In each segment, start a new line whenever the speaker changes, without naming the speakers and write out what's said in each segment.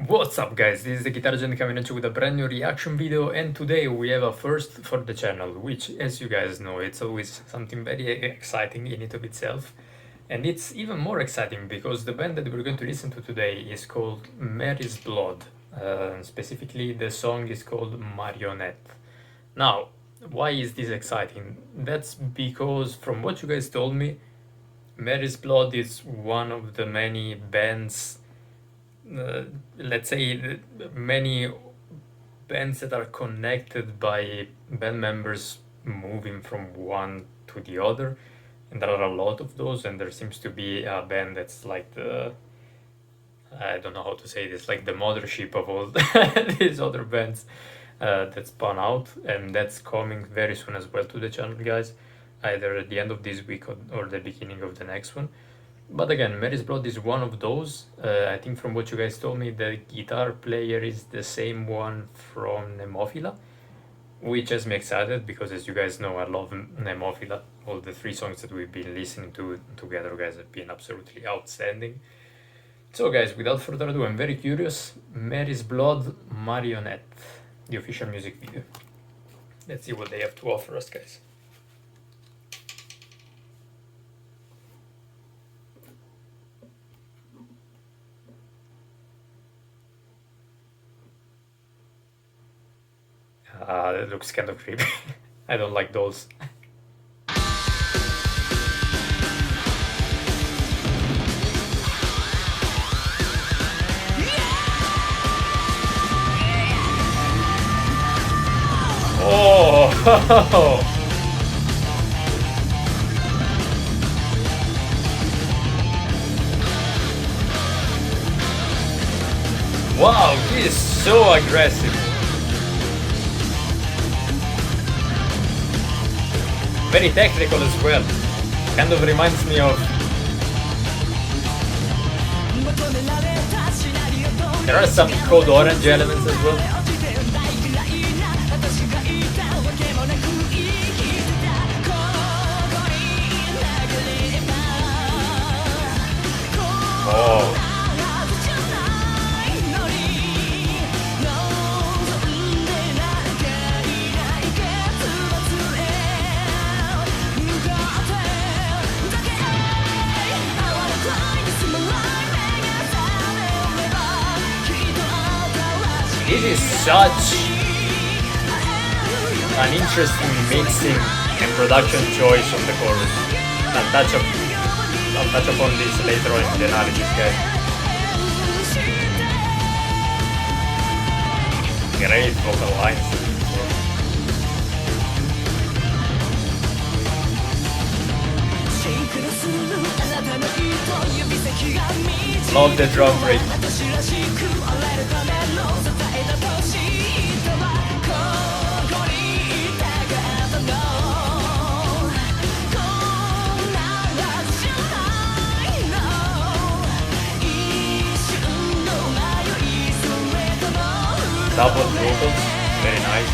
What's up guys, this is the Guitar Legend coming at you with a brand new reaction video, and today we have a first for the channel, which as you guys know it's always something very exciting in it of itself. And it's even more exciting because the band that we're going to listen to today is called Mary's Blood. Specifically the song is called Marionette. Now, why is this exciting? That's because from what you guys told me, Mary's Blood is one of the many bands, let's say many bands that are connected by band members moving from one to the other, and there are a lot of those, and there seems to be a band that's like the, I don't know how to say this, like the mothership of all these other bands that spun out, and that's coming very soon as well to the channel, guys, either at the end of this week or the beginning of the next one. But again, Mary's Blood is one of those. I think from what you guys told me, the guitar player is the same one from Nemophila, which has me excited because, as you guys know, I love Nemophila. All the 3 songs that we've been listening to together, guys, have been absolutely outstanding. So guys, without further ado, I'm very curious. Mary's Blood, Marionette, the official music video. Let's see what they have to offer us, guys. That looks kind of creepy. I don't like those. Oh! Wow, he is so aggressive. Very technical as well. Kind of reminds me of... There are some Code Orange elements as well. Oh. This is such an interesting mixing and production choice of the chorus. I'll touch upon this later on in the analysis, guys. Great vocal lines. Love the drum break. Double vocals, very nice.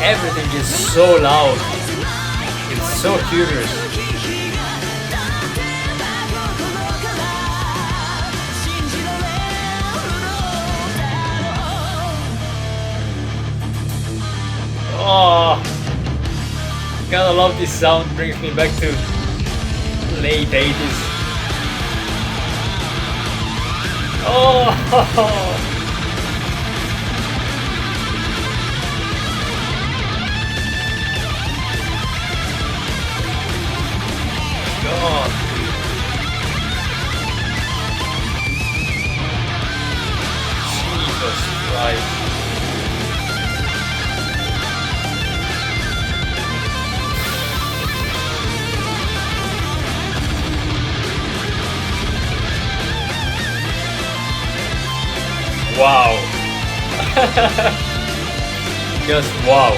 Everything is so loud. It's so curious. Oh, gotta love this sound. Brings me back to late 80s. Oh. God. Jesus Christ. Wow. Just wow.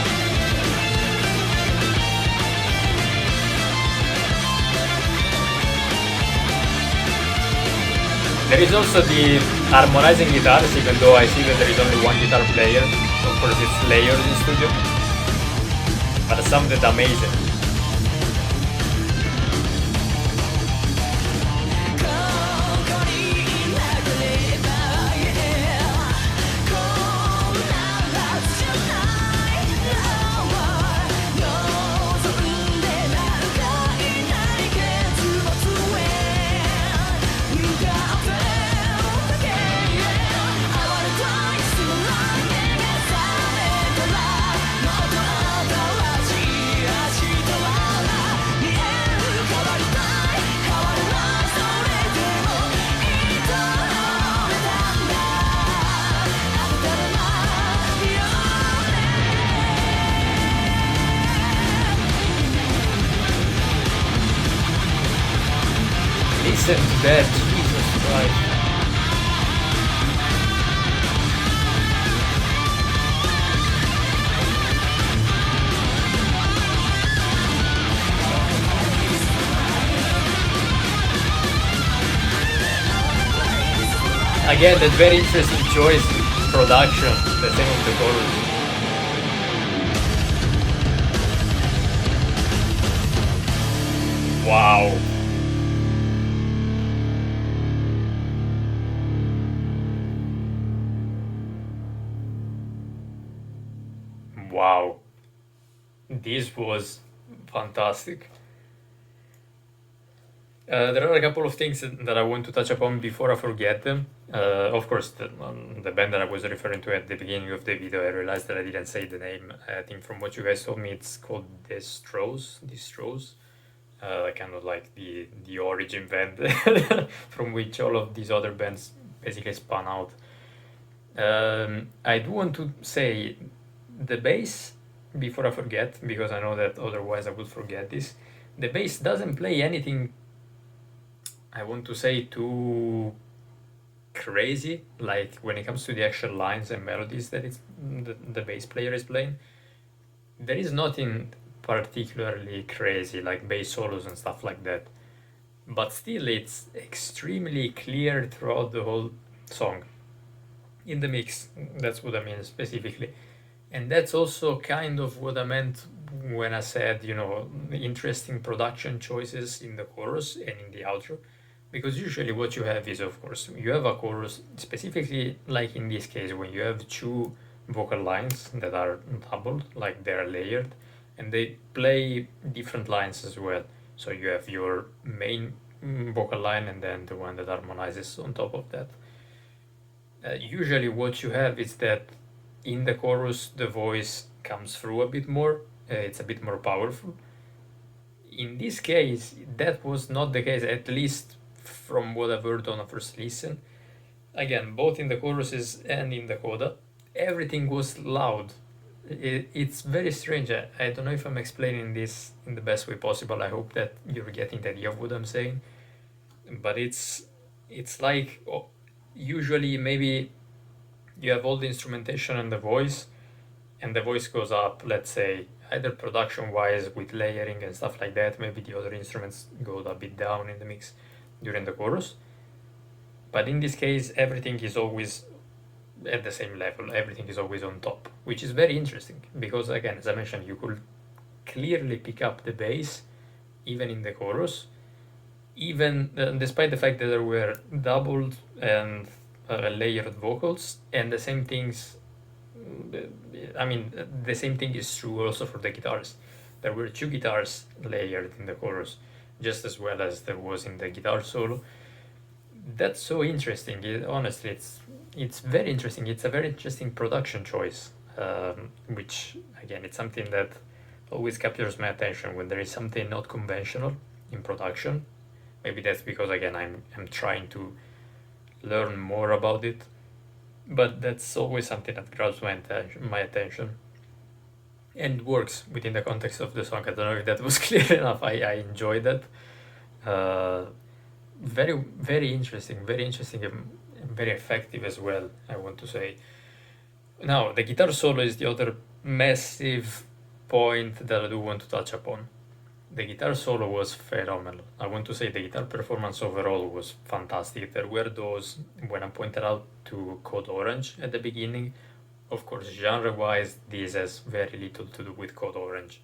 There is also the harmonizing guitars, even though I see that there is only one guitar player. Of course it's layered in studio. sounded amazing. Listen to that, Jesus Christ. Again, that very interesting choice, production, the same of the chorus. Wow. Wow. This was fantastic. There are a couple of things that I want to touch upon before I forget them. Of course, the band that I was referring to at the beginning of the video, I realized that I didn't say the name. I think from what you guys told me, it's called Distros. Kind of like the origin band from which all of these other bands basically spun out. I do want to say the bass, before I forget, because I know that otherwise I would forget this. The bass doesn't play anything, I want to say, too crazy, like when it comes to the actual lines and melodies that the bass player is playing. There is nothing particularly crazy, like bass solos and stuff like that. But still, it's extremely clear throughout the whole song. In the mix, that's what I mean specifically. And that's also kind of what I meant when I said, interesting production choices in the chorus and in the outro. Because usually what you have is, of course, you have a chorus, specifically like in this case, when you have two vocal lines that are doubled, like they're layered, and they play different lines as well. So you have your main vocal line and then the one that harmonizes on top of that. Usually what you have is that in the chorus the voice comes through a bit more, it's a bit more powerful. In this case, that was not the case, at least from what I've heard on a first listen. Again, both in the choruses and in the coda, everything was loud. It's very strange. I don't know if I'm explaining this in the best way possible. I hope that you're getting the idea of what I'm saying. But it's like, usually maybe you have all the instrumentation and the voice goes up, let's say, either production-wise with layering and stuff like that. Maybe the other instruments go a bit down in the mix during the chorus. But in this case, everything is always at the same level. Everything is always on top, which is very interesting because, again, as I mentioned, you could clearly pick up the bass even in the chorus, even despite the fact that there were doubled and layered vocals, and the same things. I mean, the same thing is true also for the guitars. There were two guitars layered in the chorus, just as well as there was in the guitar solo. That's so interesting. Honestly, it's very interesting. It's a very interesting production choice, which, again, it's something that always captures my attention when there is something not conventional in production. Maybe that's because, again, I'm trying to learn more about it, but that's always something that grabs my attention and works within the context of the song. I don't know if that was clear enough. I enjoyed that. Very, very interesting and very effective as well, I want to say. Now, the guitar solo is the other massive point that I do want to touch upon. The guitar solo was phenomenal. I want to say the guitar performance overall was fantastic. There were those, when I pointed out to Code Orange at the beginning, of course, genre-wise, this has very little to do with Code Orange.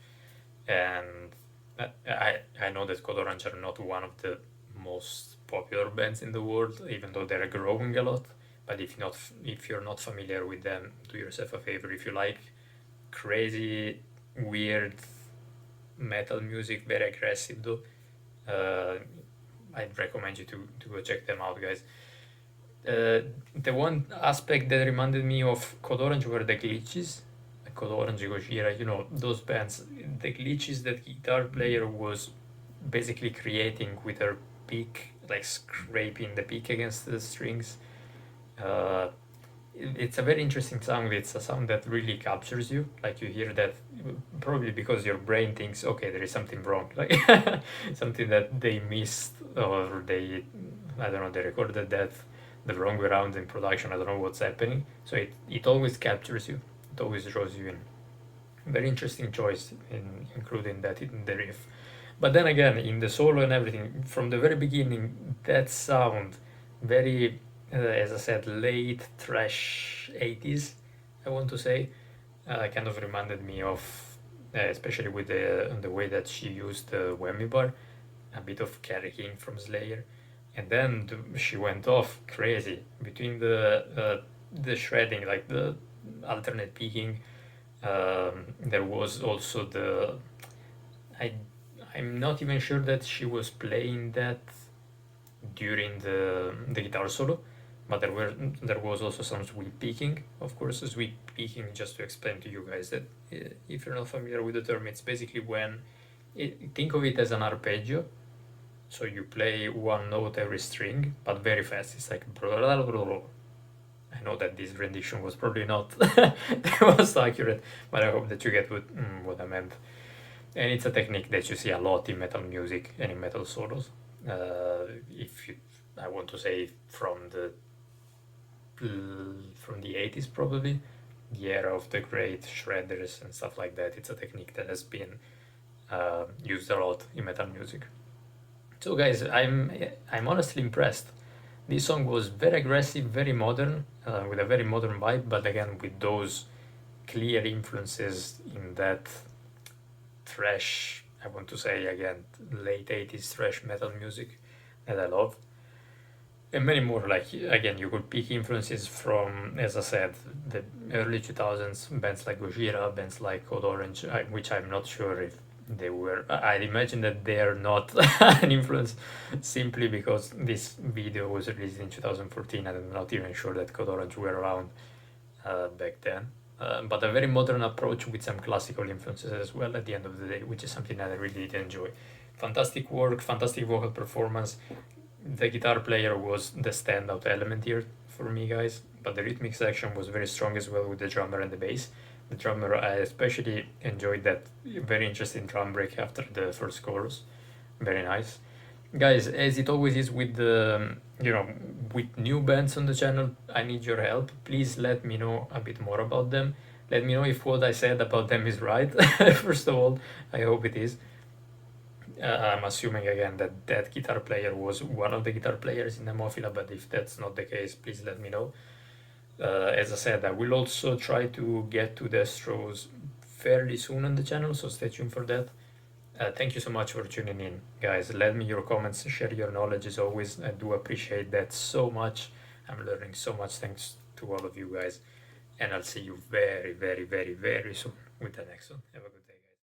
And I know that Code Orange are not one of the most popular bands in the world, even though they're growing a lot. But if you're not familiar with them, do yourself a favor. If you like crazy, weird metal music, very aggressive though, I'd recommend you to go check them out, guys. The one aspect that reminded me of Code Orange were the glitches. Code Orange, Gojira, you know, those bands, the glitches that guitar player was basically creating with her pick, like scraping the pick against the strings. Uh, it's a very interesting sound. It's a sound that really captures you. Like you hear that probably because your brain thinks, okay, there is something wrong, like something that they missed or they, I don't know, they recorded that the wrong way around in production. I don't know what's happening. So it always captures you. It always draws you in. Very interesting choice in including that in the riff. But then again, in the solo and everything, from the very beginning, that sound, very, as I said, late thrash 80s, I want to say, kind of reminded me of, especially with the way that she used the whammy bar, a bit of Carrie King from Slayer. And then she went off crazy between the shredding, like the alternate picking. There was also I I'm not even sure that she was playing that during the guitar solo, but there was also some sweep picking. Of course, sweep picking, just to explain to you guys that if you're not familiar with the term, it's basically when think of it as an arpeggio. So you play one note every string, but very fast. It's like blah, blah, blah, blah. I know that this rendition was probably not the most accurate, but I hope that you get what I meant. And it's a technique that you see a lot in metal music and in metal solos. If you, I want to say from the 80s probably, the era of the great shredders and stuff like that. It's a technique that has been used a lot in metal music. So guys, I'm honestly impressed. This song was very aggressive, very modern, with a very modern vibe, but again with those clear influences in that thrash, I want to say again, late 80s thrash metal music that I love. And many more, like again, you could pick influences from, as I said, the early 2000s, bands like Gojira, bands like Code Orange, which I'm not sure if they were. I'd imagine that they are not an influence simply because this video was released in 2014 and I'm not even sure that Code Orange were around back then. But a very modern approach with some classical influences as well at the end of the day, which is something that I really did enjoy. Fantastic work, fantastic vocal performance. The guitar player was the standout element here for me, guys, but the rhythmic section was very strong as well with the drummer and the bass. The drummer, I especially enjoyed that very interesting drum break after the first chorus. Very nice. Guys, as it always is with the, with new bands on the channel, I need your help. Please let me know a bit more about them. Let me know if what I said about them is right. First of all, I hope it is. I'm assuming again that that guitar player was one of the guitar players in Nemophila, but if that's not the case, please let me know. As I said, I will also try to get to Destros fairly soon on the channel, so stay tuned for that. Thank you so much for tuning in, guys. Let me your comments, share your knowledge as always. I do appreciate that so much. I'm learning so much thanks to all of you guys. And I'll see you very, very, very, very soon with the next one. Have a good day.